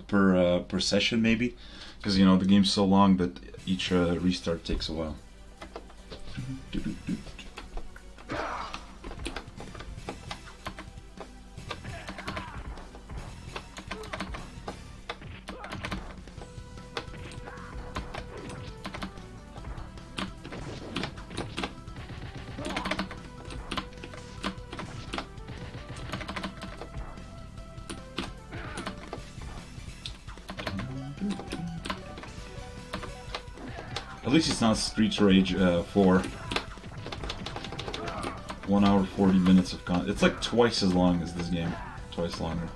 per session maybe, because you know the game's so long that each restart takes a while. At least it's not Streets Rage 4. 1 hour 40 minutes of content. It's like twice as long as this game. Twice longer.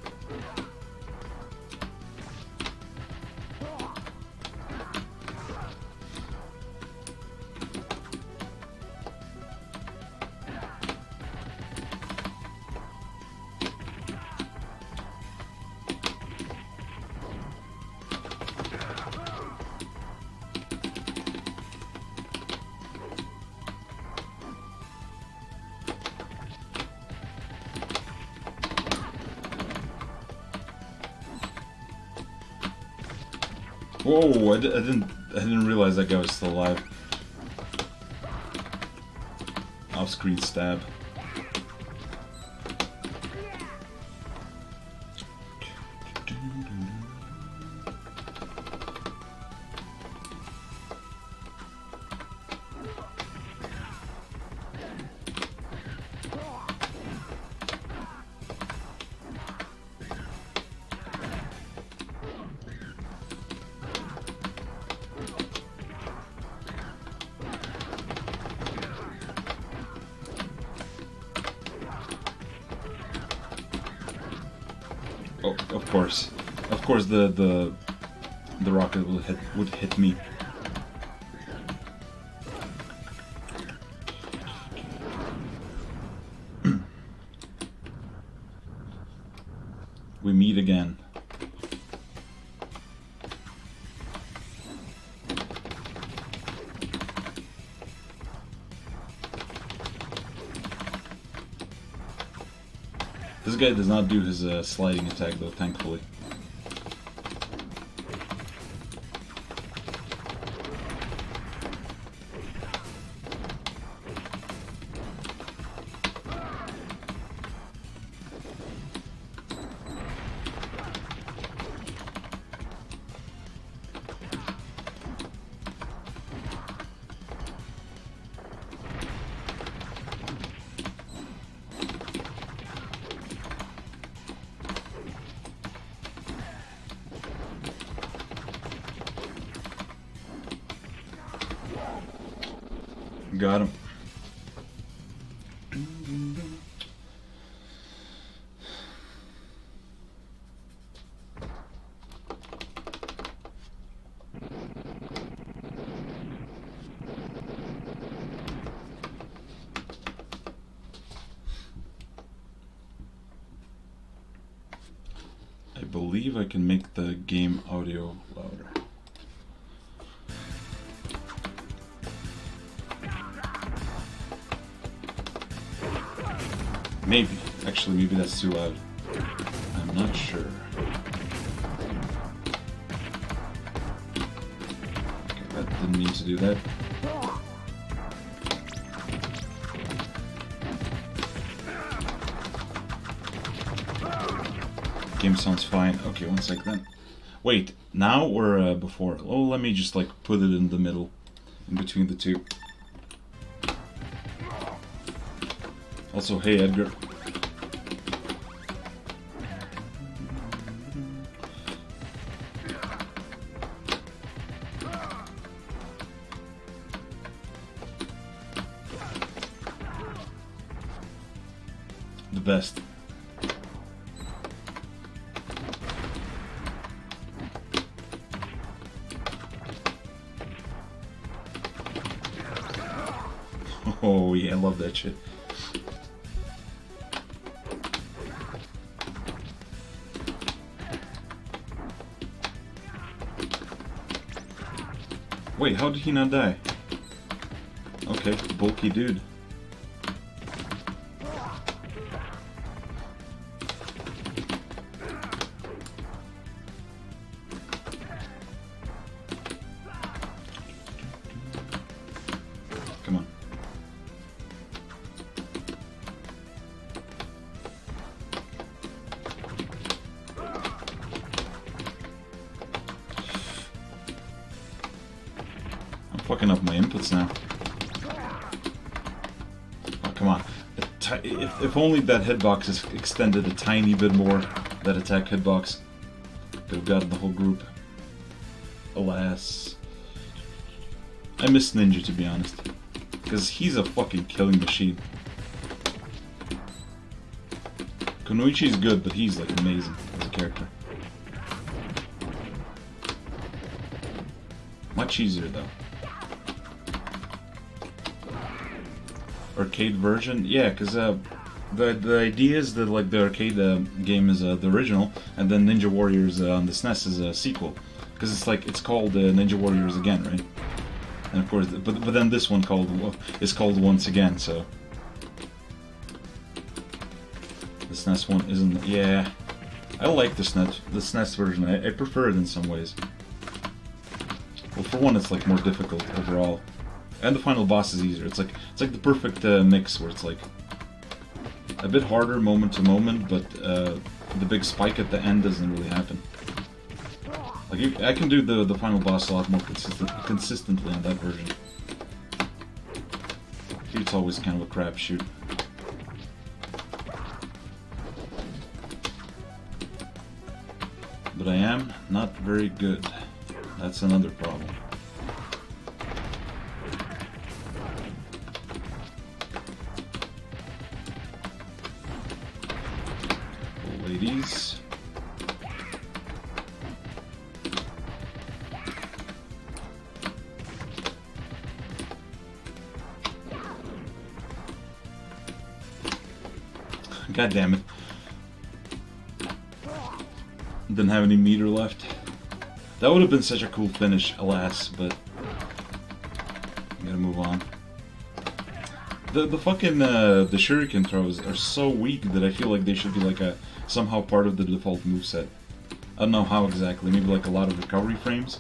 Whoa! I didn't realize that guy was still alive. Off-screen stab. Oh, of course, the rocket would hit me. We meet again. This guy does not do his sliding attack though, thankfully. Got him. I believe I can make the game audio louder. Maybe. Actually, maybe that's too loud. I'm not sure. Okay, that didn't mean to do that. Game sounds fine. Okay, one sec then. Wait, now or before? Oh, let me just like put it in the middle, in between the two. Also, hey Edgar. The best. Oh yeah, I love that shit. Wait, how did he not die? Okay, bulky dude. fucking up my inputs now. Oh, come on. If only that hitbox is extended a tiny bit more, that attack hitbox, could have gotten the whole group. Alas. I miss Ninja, to be honest. Because he's a fucking killing machine. Kunoichi is good, but he's like amazing as a character. Much easier though. Arcade version, yeah, because the idea is that like the arcade game is the original, and then Ninja Warriors on the SNES is a sequel, because it's called Ninja Warriors again, right? And of course, but then this one is called Once Again, so the SNES one isn't. Yeah, I like the SNES version. I prefer it in some ways. Well, for one, it's like more difficult overall, and the final boss is easier. It's like the perfect mix where it's like a bit harder moment to moment, but the big spike at the end doesn't really happen. Like I can do the final boss a lot more consistently on that version. It's always kind of a crapshoot. But I am not very good. That's another problem. Ladies. God damn it. Didn't have any meter left. That would have been such a cool finish, alas, but I gotta move on. The fucking the shuriken throws are so weak that I feel like they should be like somehow part of the default moveset. I don't know how exactly, maybe like a lot of recovery frames.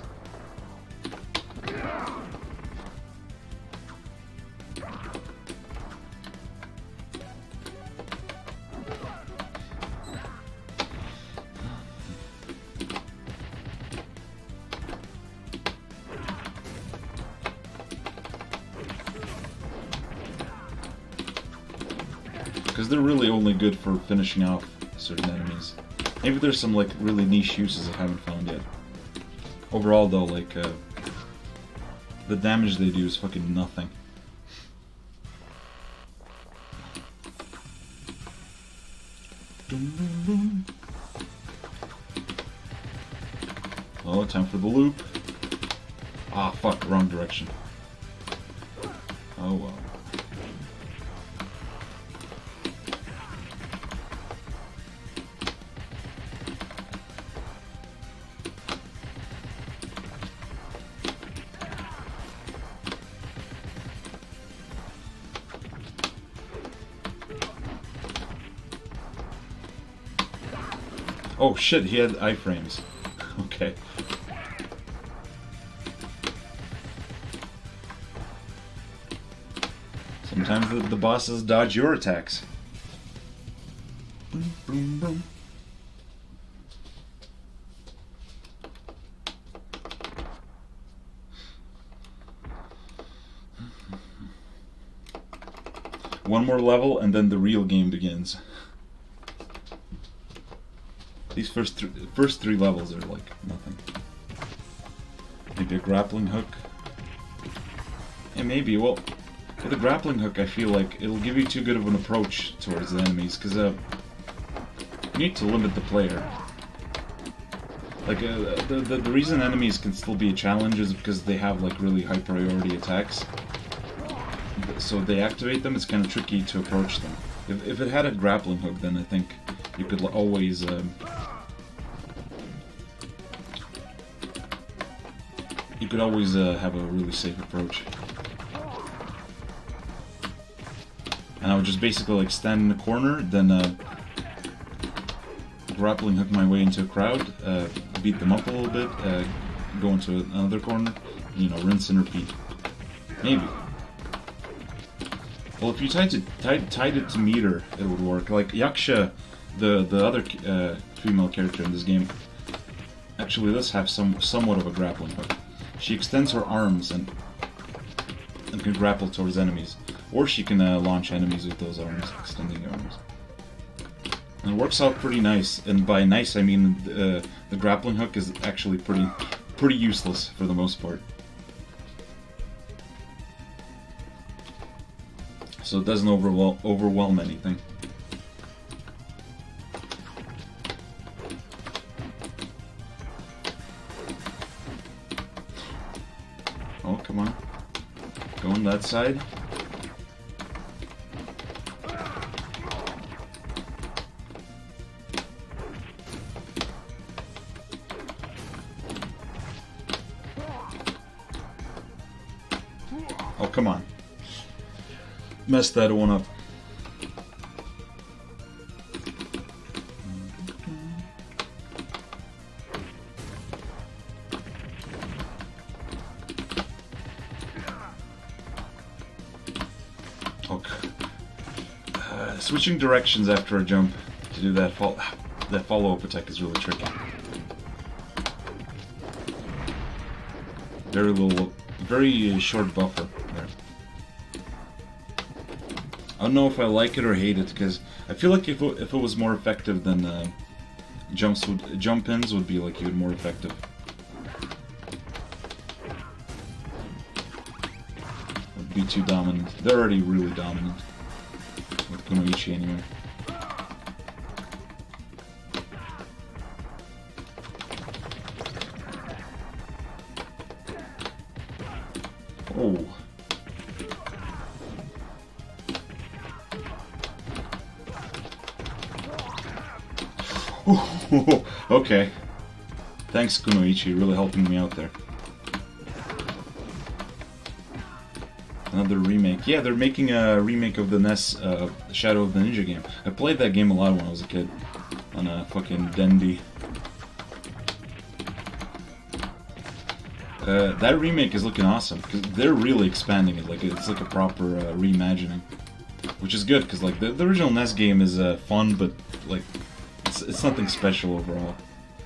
Because they're really only good for finishing off certain enemies. Maybe there's some like really niche uses I haven't found yet. Overall though, like the damage they do is fucking nothing. Oh, time for the loop. Ah, fuck, wrong direction. Oh well. Oh shit, he had iframes. Okay. Sometimes the bosses dodge your attacks. Boom, boom, boom. One more level and then the real game begins. These first three levels are like nothing. Maybe a grappling hook. And maybe, well, with a grappling hook I feel like it'll give you too good of an approach towards the enemies, because you need to limit the player. Like, the reason enemies can still be a challenge is because they have like really high priority attacks. So if they activate them, it's kind of tricky to approach them. If it had a grappling hook, then I think you could always have a really safe approach. And I would just basically like stand in the corner, then grappling hook my way into a crowd, beat them up a little bit, go into another corner, you know, rinse and repeat. Maybe. Well, if you tied it to meter, it would work. Like Yaksha, the other female character in this game, actually does have somewhat of a grappling hook. She extends her arms and and can grapple towards enemies. Or she can launch enemies with those arms, extending arms. And it works out pretty nice, and by nice I mean the grappling hook is actually pretty useless for the most part. So it doesn't overwhelm anything. Oh, come on. Go on that side. Oh, come on. Messed that one up. Okay. Switching directions after a jump to do that follow-up attack is really tricky. Very short buffer there. I don't know if I like it or hate it, because I feel like if it was more effective, then jump-ins would be like even more effective. Would be too dominant. They're already really dominant with Kunoichi anyway. Oh. Okay. Thanks, Kunoichi, really helping me out there. Another remake. Yeah, they're making a remake of the NES Shadow of the Ninja game. I played that game a lot when I was a kid. On a fucking Dendy. That remake is looking awesome, because they're really expanding it. Like, it's like a proper reimagining. Which is good, because like the original NES game is fun, but like it's nothing special overall.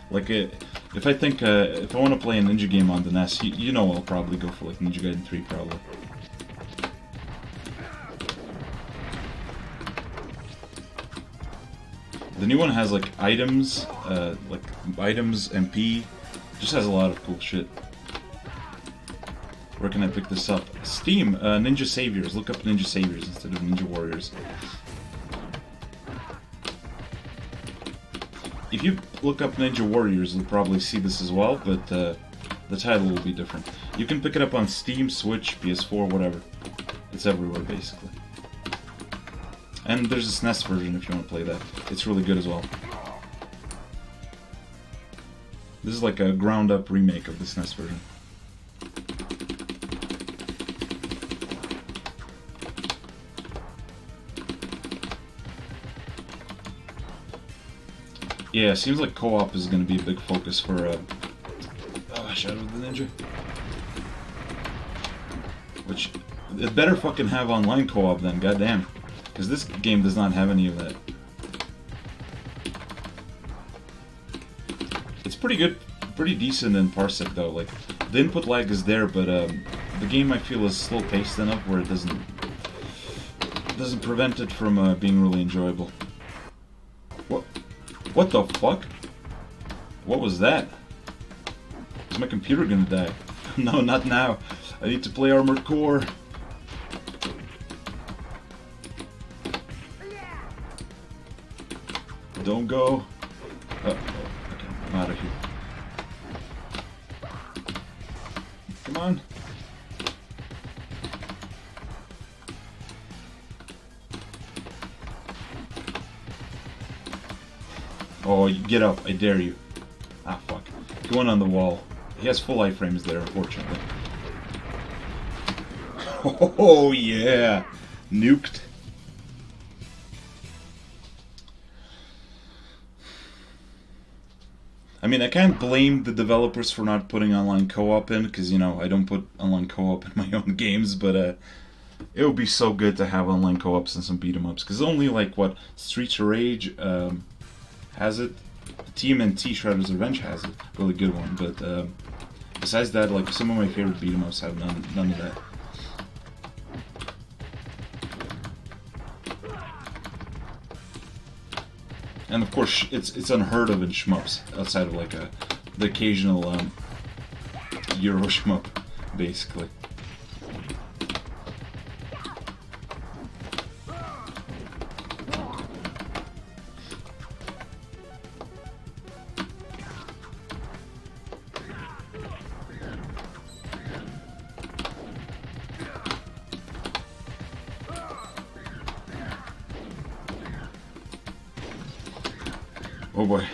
Like if I think if I want to play a ninja game on the NES, you know I'll probably go for like Ninja Gaiden 3 probably. The new one has like items MP, just has a lot of cool shit. Where can I pick this up? Steam, Ninja Saviors. Look up Ninja Saviors instead of Ninja Warriors. If you look up Ninja Warriors, you'll probably see this as well, but the title will be different. You can pick it up on Steam, Switch, PS4, whatever. It's everywhere, basically. And there's a SNES version if you want to play that. It's really good as well. This is like a ground-up remake of the SNES version. Yeah, seems like co-op is going to be a big focus for Shadow of the Ninja. Which, it better fucking have online co-op then, goddamn. Because this game does not have any of that. It's pretty good, pretty decent in Parsec though. Like, the input lag is there, but the game I feel is slow-paced enough where it doesn't prevent it from being really enjoyable. What the fuck? What was that? Is my computer gonna die? No, not now. I need to play Armored Core. Don't go. Okay, I'm out of here. Come on. Oh, get up, I dare you. Ah, fuck. Going on the wall. He has full iframes there, unfortunately. Oh, yeah! Nuked. I mean, I can't blame the developers for not putting online co-op in, because, you know, I don't put online co-op in my own games, but, it would be so good to have online co-ops and some beat-em-ups, because only, like, what, Streets of Rage, has it. TMNT Shredder's Revenge has it. Really good one, but besides that, like some of my favorite beat 'em ups have none of that. And of course, it's unheard of in shmups outside of like the occasional Euro shmup, basically. Oh boy.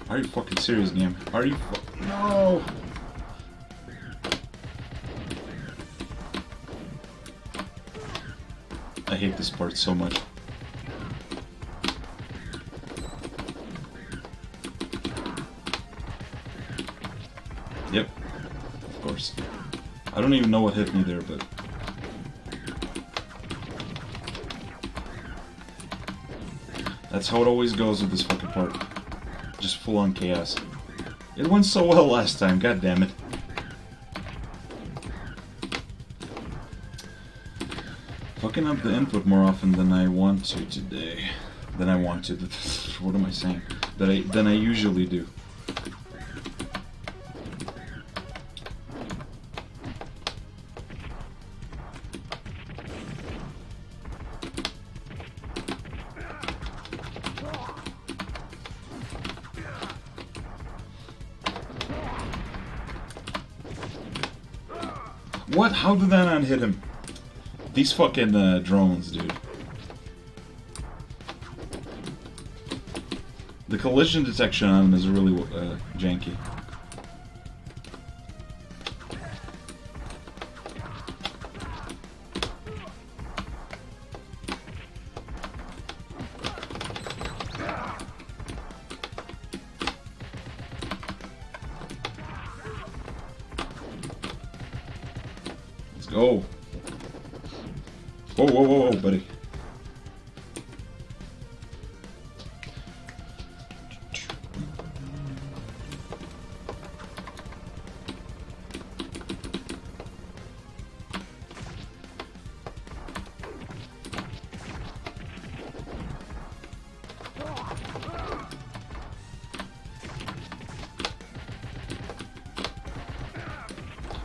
Are you fucking serious, game? Are you No! I hate this part so much. Yep, of course. I don't even know what hit me there, but... that's how it always goes with this fucking part. Just full-on chaos. It went so well last time, god damn it. Fucking up the input more often than I want to today. Than I want to. What am I saying? Than I usually do. What? How did that not hit him? These fucking drones, dude. The collision detection on them is really janky. Let's go. Whoa, whoa, whoa, whoa, buddy.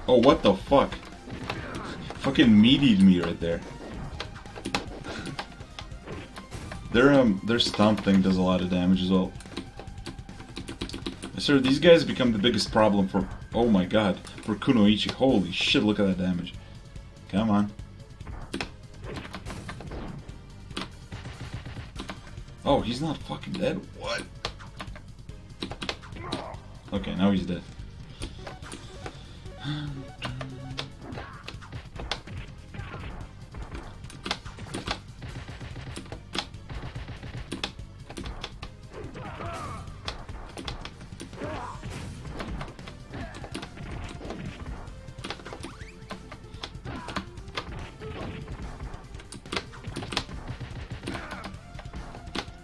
Oh, what the fuck? Fucking meatied me right there. Their stomp thing does a lot of damage as well. Sir, these guys become the biggest problem for... oh my god. For Kunoichi. Holy shit, look at that damage. Come on. Oh, he's not fucking dead? What? Okay, now he's dead.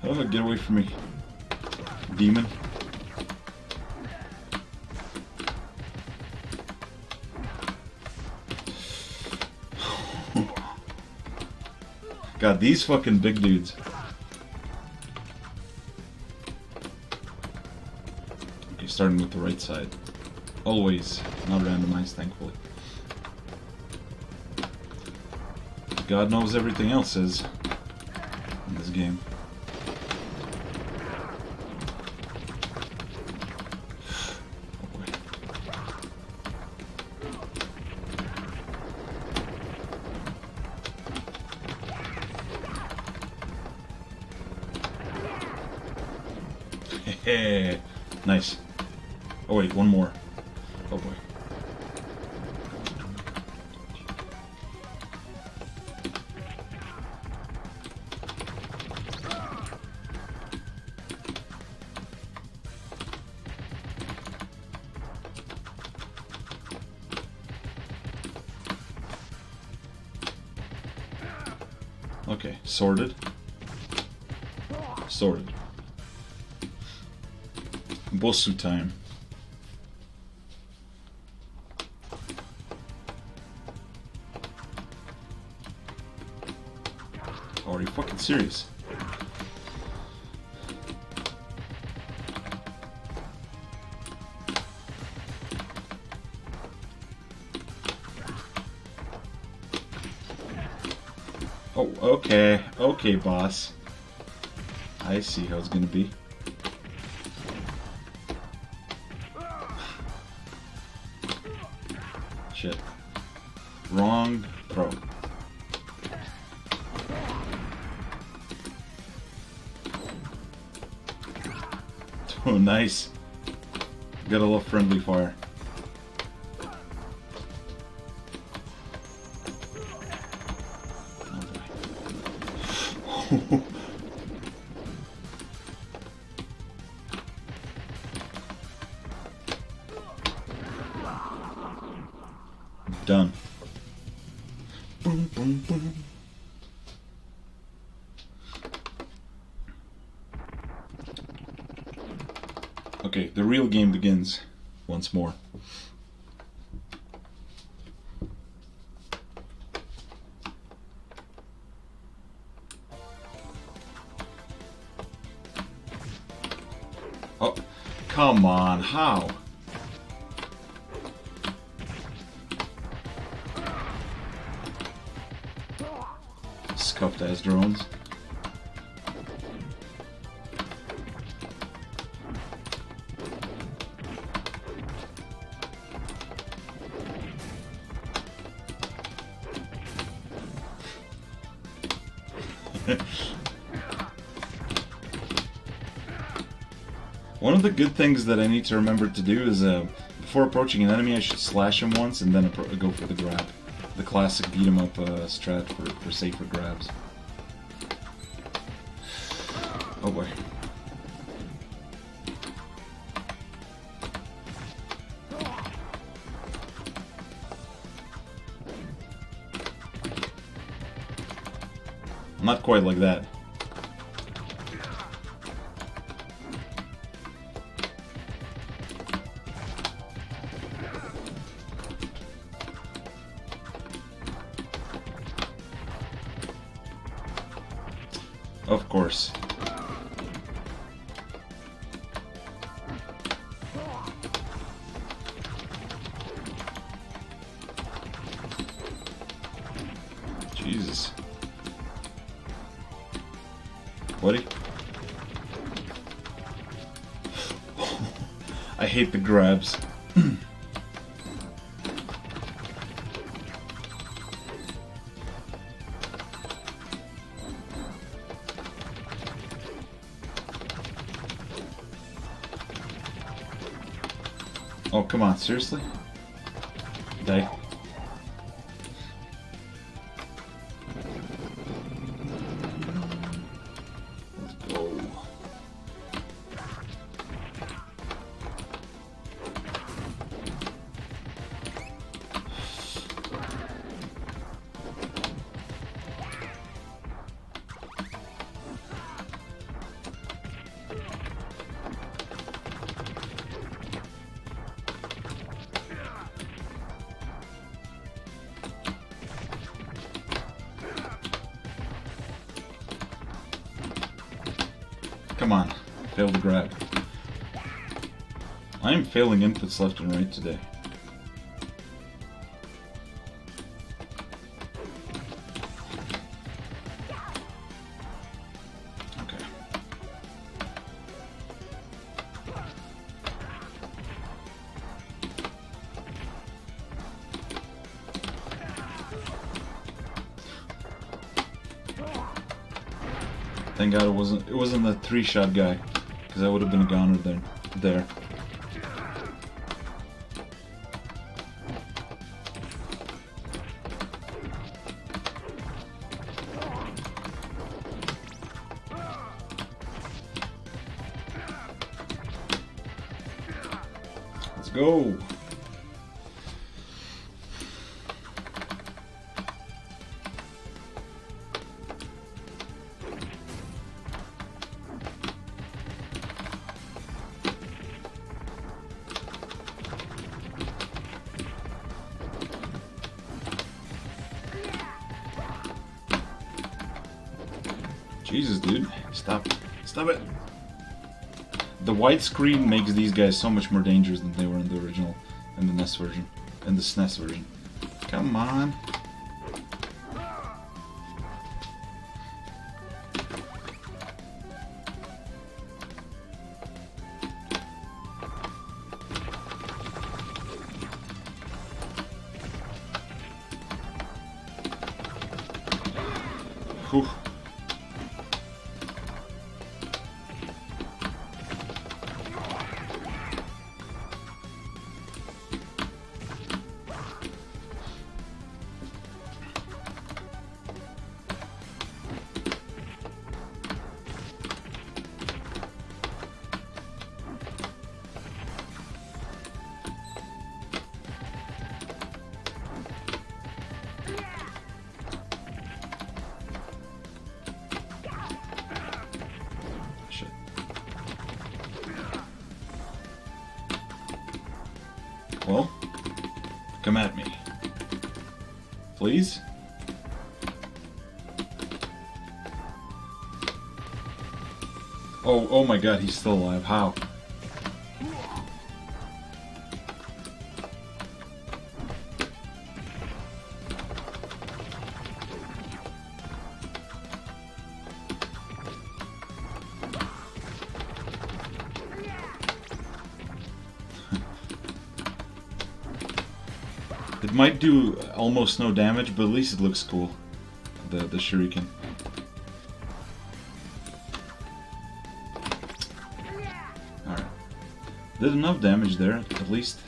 Oh, get away from me, demon. God, these fucking big dudes. Okay, starting with the right side. Always not randomized, thankfully. God knows everything else is in this game. Nice. Oh wait, one more. Oh boy. Okay, sorted. Sorted. Bossu time. Oh, are you fucking serious? Oh, okay. Okay, boss. I see how it's gonna be. Shit. Wrong throw. Oh, nice. Got a little friendly fire. Oh boy. Done. Boom, boom, boom. Okay, the real game begins once more. Oh, come on, how? Scuffed ass drones. One of the good things that I need to remember to do is, before approaching an enemy, I should slash him once and then go for the grab. The classic beat 'em up strat for safer grabs. Oh boy. Not quite like that. Of course. Jesus. Buddy? I hate the grabs. Oh, come on, seriously? Die. Let's go. Come on, fail the grab. I am failing inputs left and right today. Okay. Thank God it wasn't the 3-shot guy, because I would have been a goner there. Let's go. Jesus, dude. Stop. Stop it. The widescreen makes these guys so much more dangerous than they were in the original, in the NES version, in the SNES version. Come on. Whew. Well, come at me. Please? Oh my god, he's still alive. How? It might do almost no damage, but at least it looks cool. The shuriken. Alright. Did enough damage there, at least.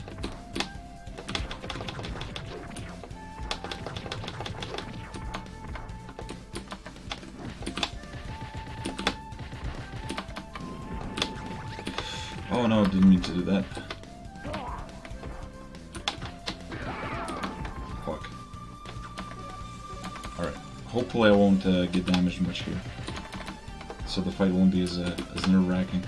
Oh no, didn't mean to do that. Fuck. Alright. Hopefully I won't get damaged much here. So the fight won't be as nerve-wracking.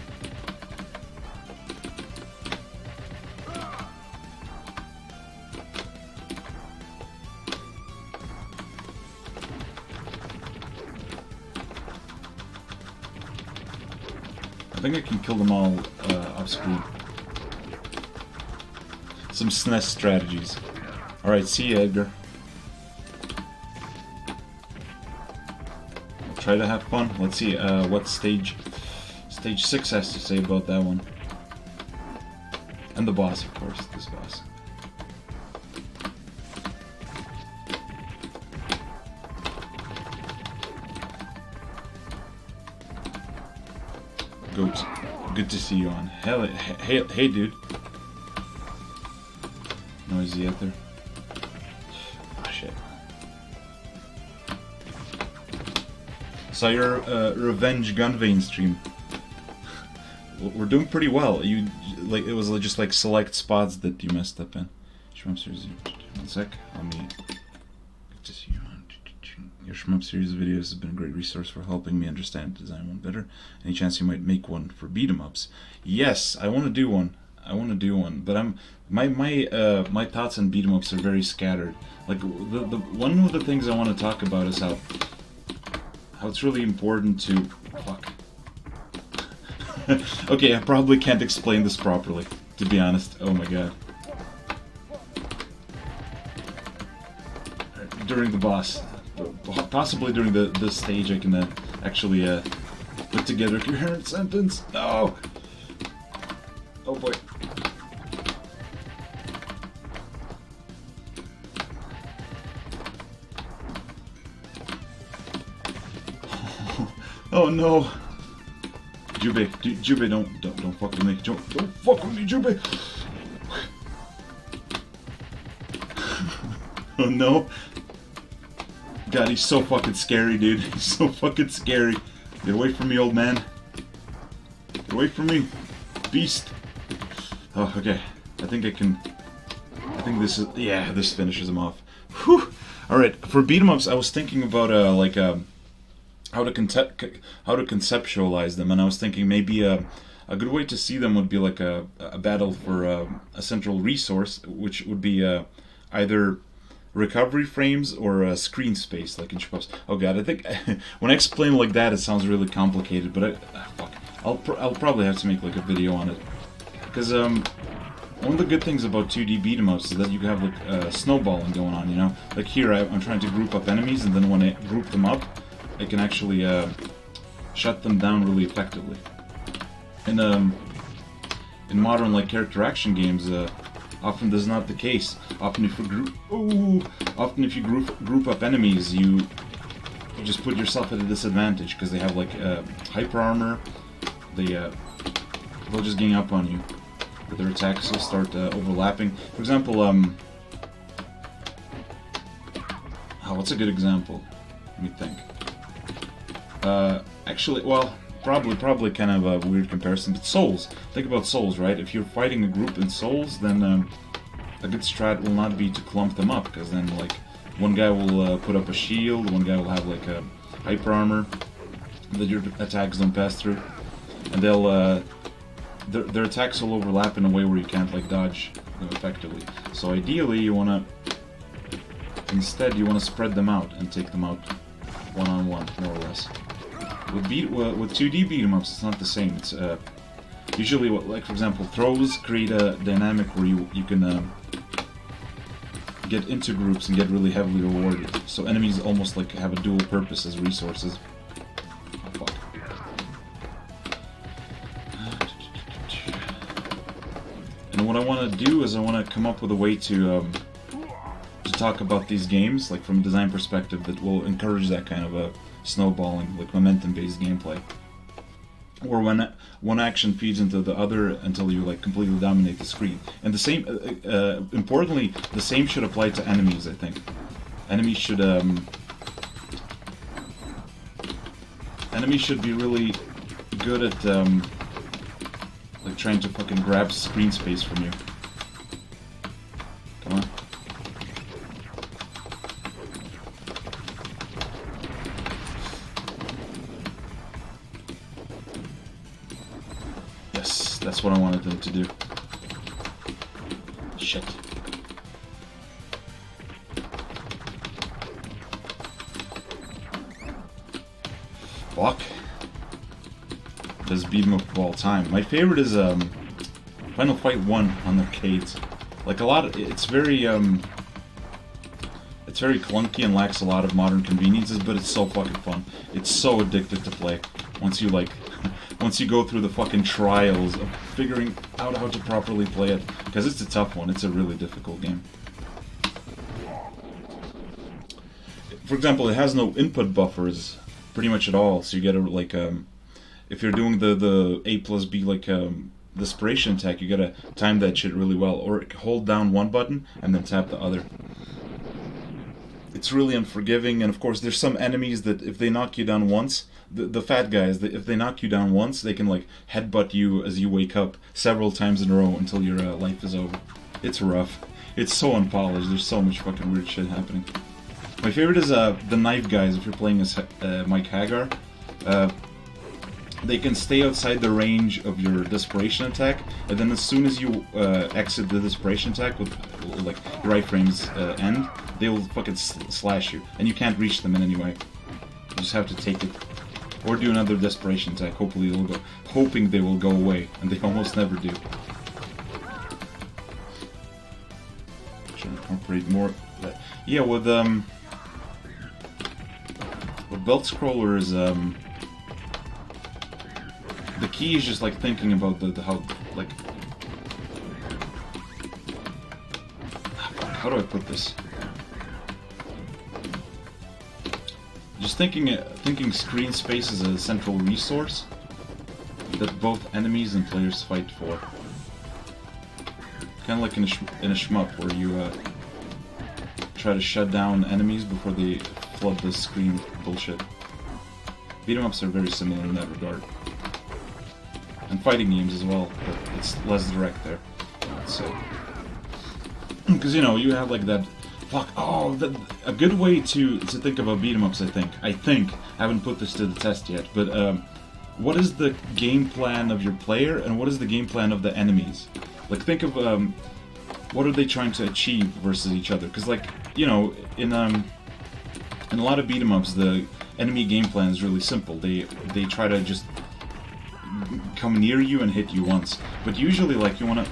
I think I can kill them all off screen. Some SNES strategies. Alright, see you, Edgar. I'll try to have fun. Let's see what stage 6 has to say about that one. And the boss, of course, this boss. Goats, good to see you on. Hey, dude. Noisy out there. Oh shit. Saw your Revenge Gunvein stream. We're doing pretty well. You like it was just like select spots that you messed up in. Shmup series. 1 sec. Let me. Good to see you on. Your Shmup series of videos has been a great resource for helping me understand and design one better. Any chance you might make one for beat 'em ups? Yes, I want to do one. But my thoughts on beat 'em ups are very scattered. Like the one of the things I want to talk about is how it's really important to fuck. Okay, I probably can't explain this properly, to be honest. Oh my god. During the boss. Possibly during the stage I can actually put together a coherent sentence. No! Oh boy. Oh no! Jube, don't fuck with me. Don't fuck with me, Jube! Oh no! God, he's so fucking scary, dude. He's so fucking scary. Get away from me, old man. Get away from me. Beast. Oh, okay. I think this is... Yeah, this finishes him off. Whew. Alright, for beat-em-ups, I was thinking about, how to conceptualize them, and I was thinking maybe a good way to see them would be like a battle for a central resource, which would be either recovery frames or screen space, like in shmups. Oh god, I think when I explain it like that, it sounds really complicated. But fuck, I'll probably have to make like a video on it, because one of the good things about 2D beat 'em ups is that you can have like snowballing going on. You know, like here I'm trying to group up enemies, and then when I group them up, I can actually shut them down really effectively. And in modern like character action games, often this is not the case. Often if you group up enemies, you just put yourself at a disadvantage because they have like hyper armor. They'll just gang up on you. But their attacks will start overlapping. For example, what's a good example? Let me think. Actually, well, probably kind of a weird comparison, but Souls. Think about Souls, right? If you're fighting a group in Souls, then a good strat will not be to clump them up, because then like one guy will put up a shield, one guy will have like a hyper armor that your attacks don't pass through, and they'll their attacks will overlap in a way where you can't like dodge them effectively. So ideally, you wanna spread them out and take them out one-on-one, more or less. With 2D beat 'em ups, it's not the same. It's usually like for example, throws create a dynamic where you can get into groups and get really heavily rewarded. So enemies almost like have a dual purpose as resources. Oh, fuck. And what I want to do is I want to come up with a way to talk about these games, like from a design perspective, that will encourage that kind of snowballing, like momentum-based gameplay, or when one action feeds into the other until you like completely dominate the screen. And the same, importantly, the same should apply to enemies. I think enemies should be really good at like trying to fucking grab screen space from you. Come on. Yes, that's what I wanted them to do. Shit. Fuck. Best beat 'em up of all time. My favorite is Final Fight 1 on arcades. Like it's very clunky and lacks a lot of modern conveniences, but it's so fucking fun. It's so addictive to play. Once you go through the fucking trials of figuring out how to properly play it, because it's a tough one. It's a really difficult game. For example, it has no input buffers pretty much at all, so you get like if you're doing the A plus B like desperation attack, you gotta time that shit really well, or hold down one button and then tap the other. It's really unforgiving, and of course there's some enemies that if they knock you down once, the fat guys, if they knock you down once, they can like headbutt you as you wake up several times in a row until your life is over. It's rough. It's so unpolished. There's so much fucking weird shit happening. My favorite is the knife guys. If you're playing as Mike Hagar, they can stay outside the range of your desperation attack, and then as soon as you exit the desperation attack with like your right frame's end, they will fucking slash you, and you can't reach them in any way. You just have to take it, or do another desperation attack. Hopefully they'll go, hoping they will go away, and they almost never do. Trying to incorporate more. Yeah, with belt scrollers, the key is just like thinking about how like how do I put this? Just thinking screen space is a central resource that both enemies and players fight for. Kind of like in a shmup where you try to shut down enemies before they flood the screen with bullshit. Beat 'em ups are very similar in that regard. And fighting games as well, but it's less direct there. So, because you know you have like that. Fuck. Oh, a good way to think about beat 'em ups. I think. I haven't put this to the test yet, but what is the game plan of your player, and what is the game plan of the enemies? Like think of what are they trying to achieve versus each other? Because, like, you know, in a lot of beat 'em ups, the enemy game plan is really simple. They try to just come near you and hit you once. But usually, like, you wanna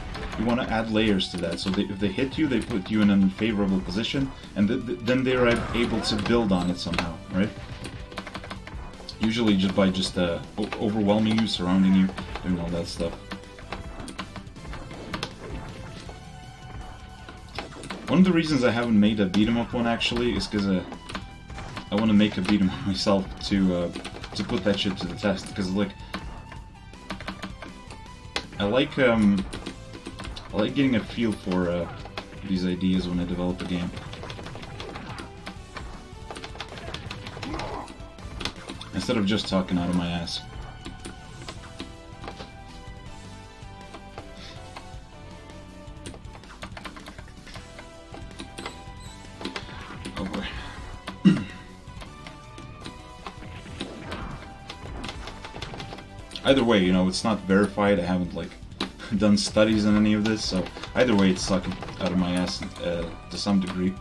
add layers to that. So if they hit you, they put you in an unfavorable position, and then they're able to build on it somehow, right? Usually just by overwhelming you, surrounding you, doing all that stuff. One of the reasons I haven't made a beat 'em up one actually is because I want to make a beat 'em up myself to put that shit to the test. Because like I like getting a feel for these ideas when I develop a game. Instead of just talking out of my ass. Oh boy. Either way, you know, it's not verified. I haven't, like, done studies on any of this, so either way it's sucking out of my ass to some degree.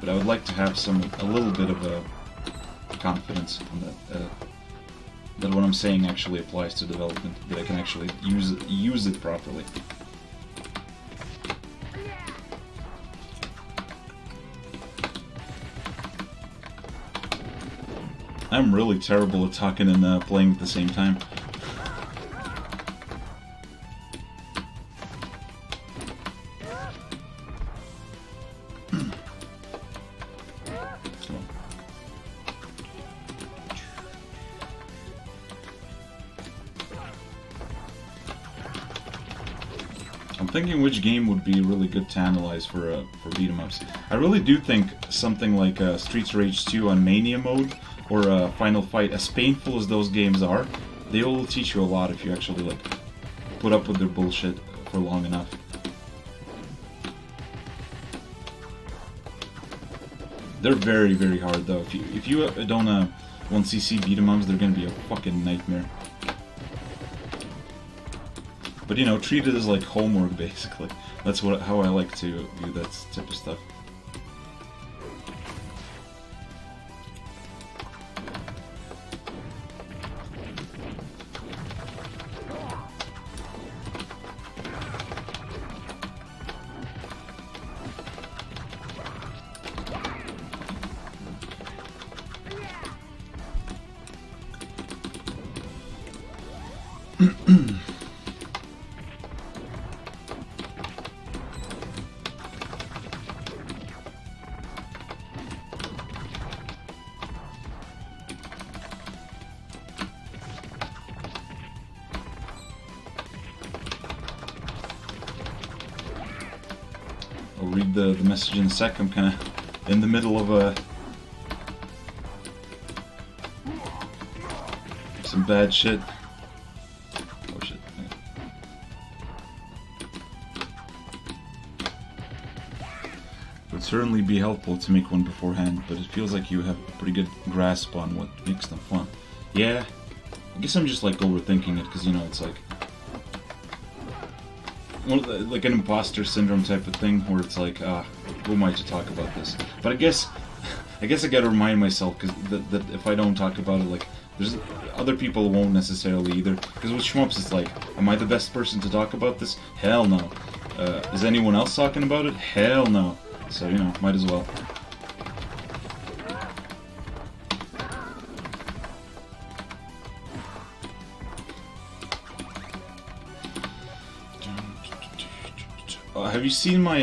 But I would like to have a little bit of a confidence on that what I'm saying actually applies to development, that I can actually use it properly. I'm really terrible at talking and playing at the same time. I'm thinking which game would be really good to analyze for beat 'em ups. I really do think something like Streets of Rage 2 on Mania mode or Final Fight, as painful as those games are, they will teach you a lot if you actually like put up with their bullshit for long enough. They're very, very hard though. If you don't want CC beat 'em ups, they're gonna be a fucking nightmare. But you know, treat it as like homework basically. That's how I like to view that type of stuff. I'll read the message in a sec. I'm kind of in the middle of some bad shit. Oh shit. Okay. It would certainly be helpful to make one beforehand, but it feels like you have a pretty good grasp on what makes them fun. Yeah, I guess I'm just like overthinking it, because you know, it's like like an imposter syndrome type of thing, where it's like, who am I to talk about this? But I guess I gotta remind myself that if I don't talk about it, like, there's other people won't necessarily either. Because with shmups, it's like, am I the best person to talk about this? Hell no. Is anyone else talking about it? Hell no. So, you know, might as well. Have you seen my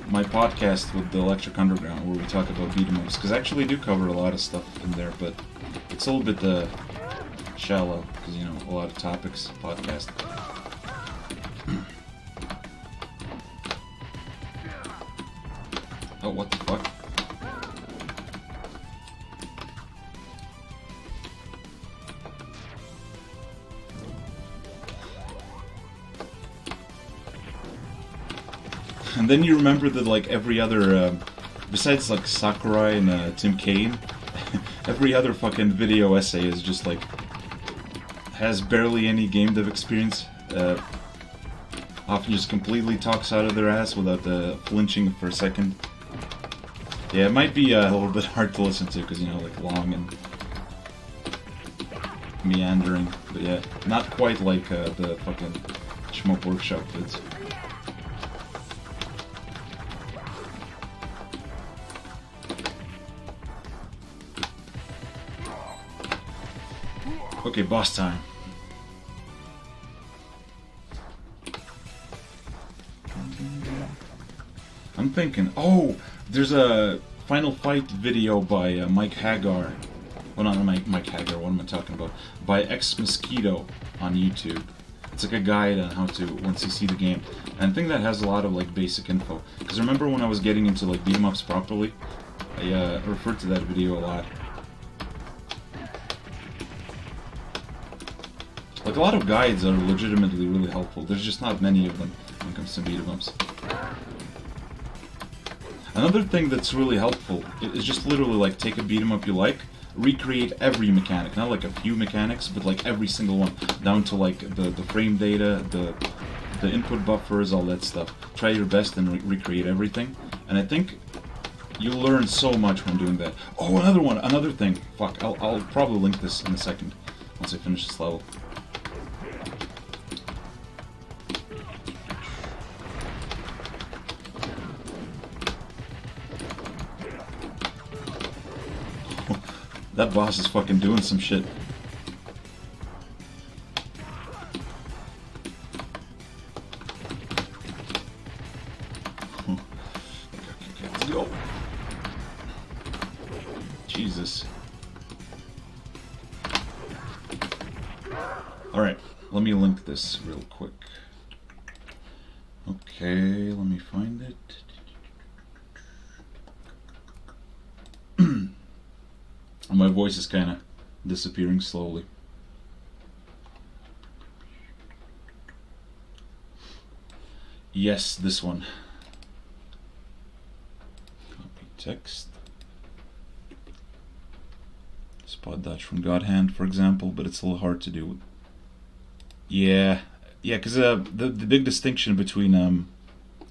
my podcast with the Electric Underground, where we talk about beat 'em ups? Because I actually do cover a lot of stuff in there, but it's a little bit shallow, because, you know, a lot of topics podcast. Oh, what the fuck? And then you remember that, like, every other, besides, like, Sakurai and Tim Kaine, every other fucking video essay is just, like, has barely any game dev experience. often just completely talks out of their ass without flinching for a second. Yeah, it might be a little bit hard to listen to because, you know, like long and meandering. But yeah, not quite like the fucking Shmup Workshop vids. Okay, boss time. I'm thinking, oh, there's a Final Fight video by Mike Hagar. Well, not Mike Hagar, what am I talking about? By X Mosquito on YouTube. It's like a guide on how to, once you see the game. And I think that has a lot of like basic info. Because remember when I was getting into like beat 'em ups properly? I referred to that video a lot. Like a lot of guides are legitimately really helpful. There's just not many of them when it comes to beat 'em ups. Another thing that's really helpful is just literally like take a beat 'em up you like, recreate every mechanic, not like a few mechanics, but like every single one, down to like the frame data, the input buffers, all that stuff. Try your best and recreate everything, and I think you'll learn so much when doing that. Oh, another thing. Fuck, I'll probably link this in a second once I finish this level. That boss is fucking doing some shit. Okay, let's go. Jesus. Alright, let me link this real quick. Okay, let me find it. My voice is kind of disappearing slowly. Yes, this one. Copy text. Spot dodge from God Hand, for example, but it's a little hard to do. Yeah, because the big distinction between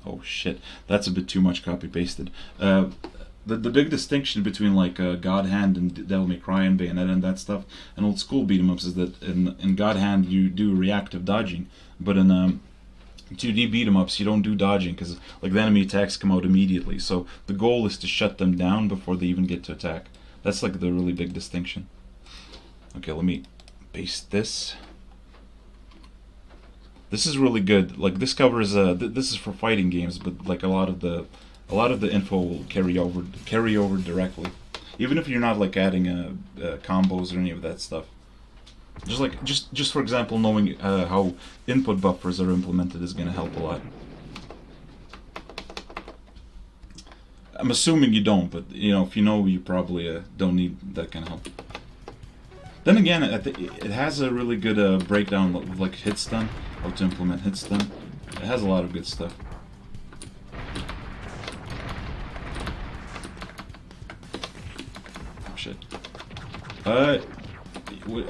oh shit, that's a bit too much copy pasted. The big distinction between like God Hand and Devil May Cry and Bayonetta and that stuff and old school beat 'em ups is that in God Hand you do reactive dodging, but in 2D beat 'em ups you don't do dodging because like the enemy attacks come out immediately. So the goal is to shut them down before they even get to attack. That's like the really big distinction. Okay, let me paste this. This is really good. Like this covers this is for fighting games, but like a lot of the info will carry over directly, even if you're not like adding combos or any of that stuff. Just for example, knowing how input buffers are implemented is going to help a lot. I'm assuming you don't, but you know, if you know, you probably don't need that kind of help. Then again, it has a really good breakdown of like hit stun, how to implement hit stun. It has a lot of good stuff. Shit. A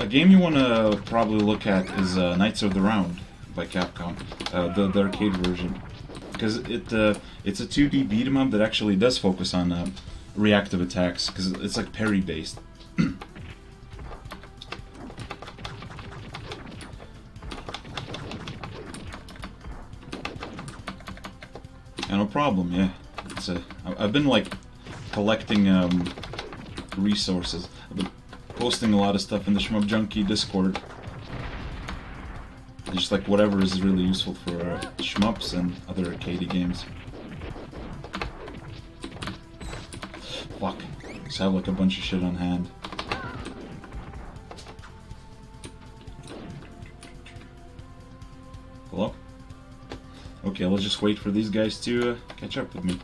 game you want to probably look at is Knights of the Round by Capcom, the arcade version, because it's a 2D beat 'em up that actually does focus on reactive attacks, because it's like parry based. No problem, yeah. I've been like collecting resources. I've been posting a lot of stuff in the Shmup Junkie Discord. Just like whatever is really useful for shmups and other arcade games. Fuck. Just have like a bunch of shit on hand. Hello? Okay, let's just wait for these guys to catch up with me.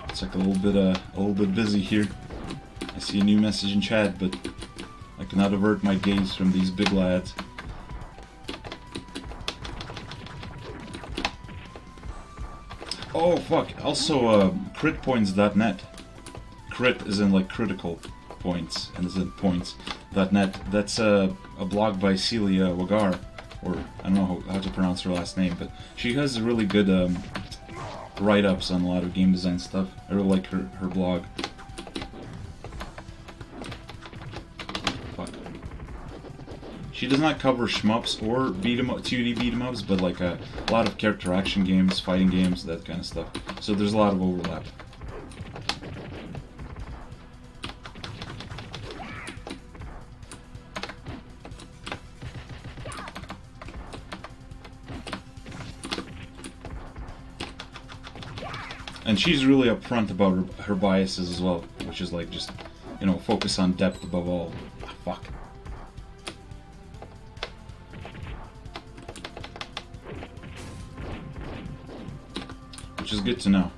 It's like a little bit busy here. I see a new message in chat, but I cannot avert my gaze from these big lads. Oh fuck! Also, critpoints.net. Crit is in like critical points, and is in points.net. That's a blog by Celia Wagar, or I don't know how to pronounce her last name, but she has really good write-ups on a lot of game design stuff. I really like her blog. Fuck. She does not cover shmups or 2D beat 'em ups, but like a lot of character action games, fighting games, that kind of stuff. So there's a lot of overlap. And she's really upfront about her biases as well, which is like just, you know, focus on depth above all. Ah, fuck. Which is good to know.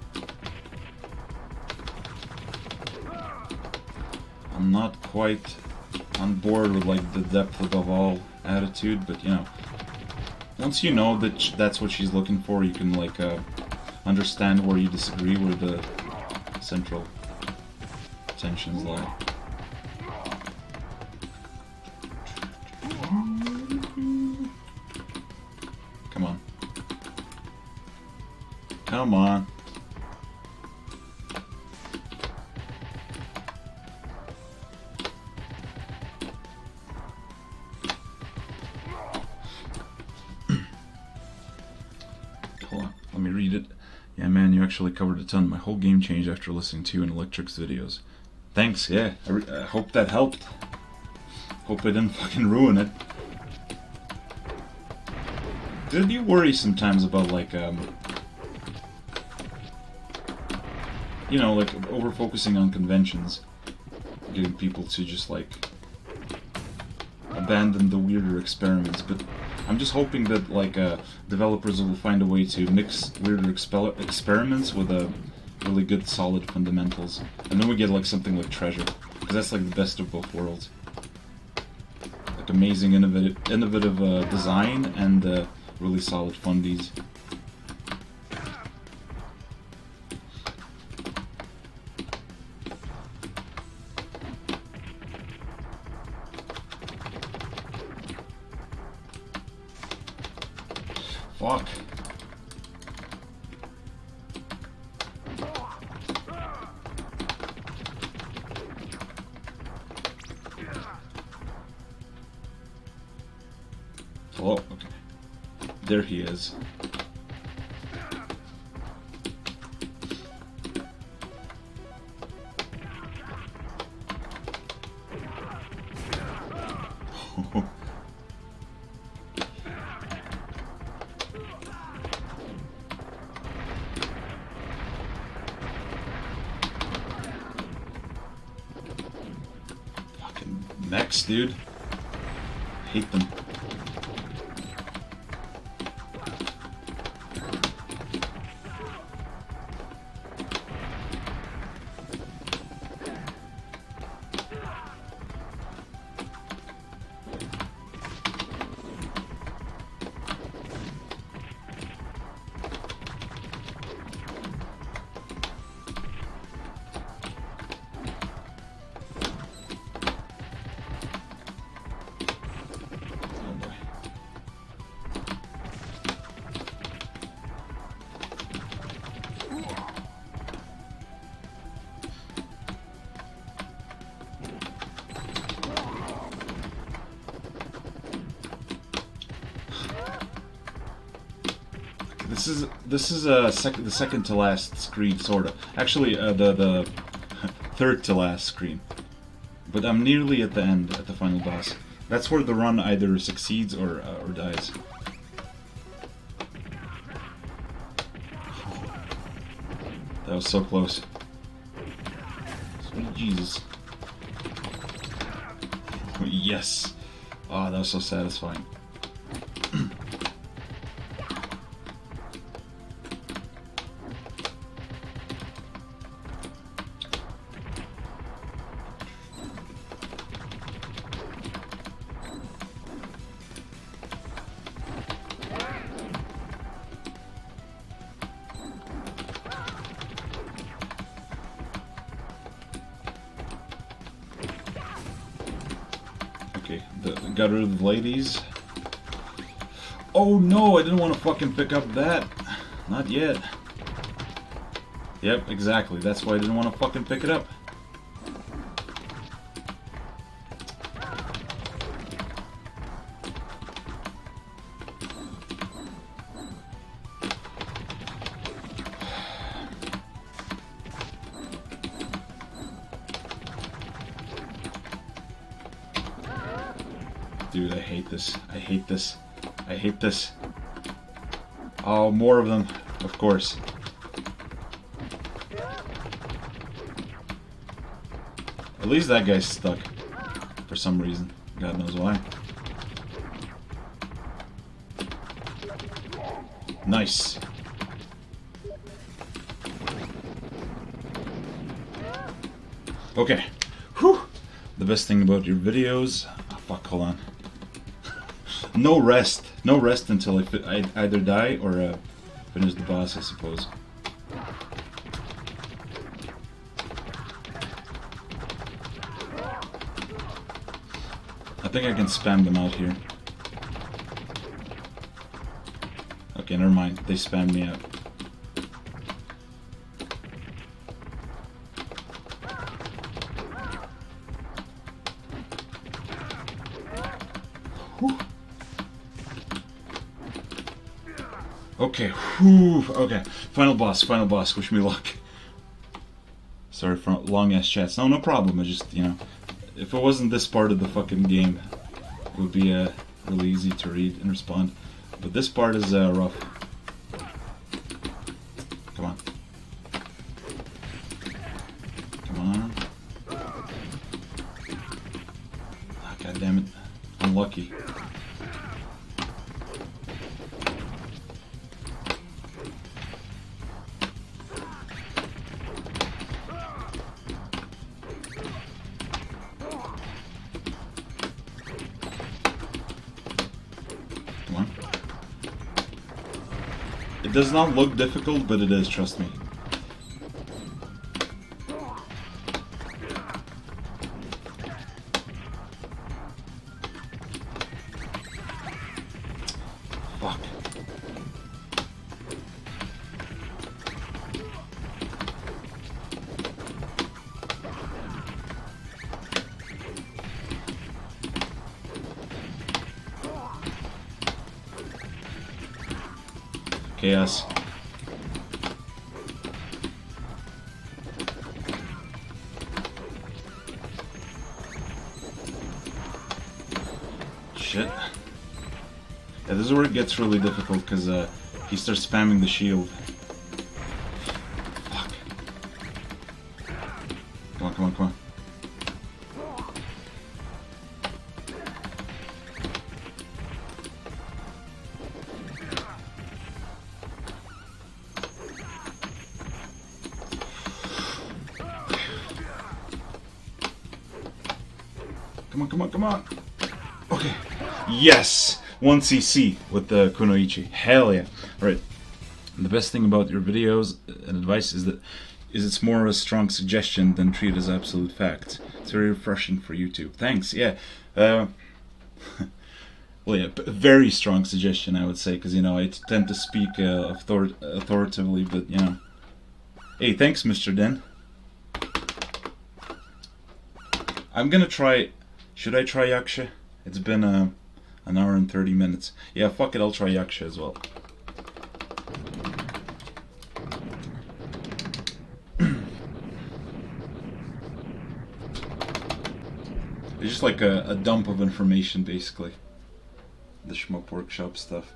I'm not quite on board with like the depth above all attitude, but you know, once you know that that's what she's looking for, you can like understand where you disagree, where the central tensions lie. Come on. Come on. Hold on, let me read it. Yeah, man, you actually covered a ton. My whole game changed after listening to you and Electric's videos. Thanks, yeah. I hope that helped. Hope I didn't fucking ruin it. Did you worry sometimes about, like, you know, like, over-focusing on conventions? Getting people to just, like, abandon the weirder experiments, but I'm just hoping that like developers will find a way to mix weirder experiments with a really good solid fundamentals, and then we get like something like Treasure, because that's like the best of both worlds. Like amazing innovative design and really solid fundies. Fuck. Hello? Okay. There he is. Mechs, dude. Hate them. This is the second to last screen, sorta. Actually, the third to last screen. But I'm nearly at the end, at the final boss. That's where the run either succeeds or dies. That was so close. Sweet Jesus. Yes. Oh, that was so satisfying. got rid of the ladies. Oh no, I didn't want to fucking pick up that. Not yet. Yep, exactly. That's why I didn't want to fucking pick it up. Dude, I hate this. I hate this. I hate this. Oh, more of them, of course. At least that guy's stuck. For some reason. God knows why. Nice. Okay. Whew. The best thing about your videos... Oh, fuck, hold on. No rest. No rest until I either die or finish the boss, I suppose. I think I can spam them out here. Okay, never mind. They spammed me out. Whew. Okay, whew. Okay. Final boss, final boss. Wish me luck. Sorry for long ass chats. No, no problem. I just, you know, if it wasn't this part of the fucking game, it would be really easy to read and respond. But this part is rough. Come on. Come on. Ah, God damn it. Unlucky. It does not look difficult, but it is, trust me. Fuck. Chaos. Shit. Yeah, this is where it gets really difficult because he starts spamming the shield. Fuck. Come on, come on, come on. Come on, come on, come on. Okay. Yes! 1 CC with the Kunoichi. Hell yeah. Alright. The best thing about your videos and advice is that it's more a strong suggestion than treat as absolute facts. It's very refreshing for YouTube. Thanks, yeah. Well, yeah, very strong suggestion, I would say, because, you know, I tend to speak authoritatively, but, you know. Hey, thanks, Mr. Den. I'm gonna try... Should I try Yaksha? It's been an hour and 30 minutes. Yeah, fuck it, I'll try Yaksha as well. It's just like a dump of information, basically. The Shmup Workshop stuff.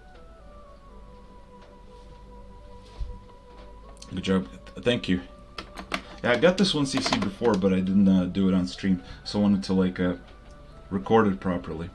Good job. Thank you. Yeah, I got this 1 CC before, but I didn't do it on stream, so I wanted to, like, record it properly.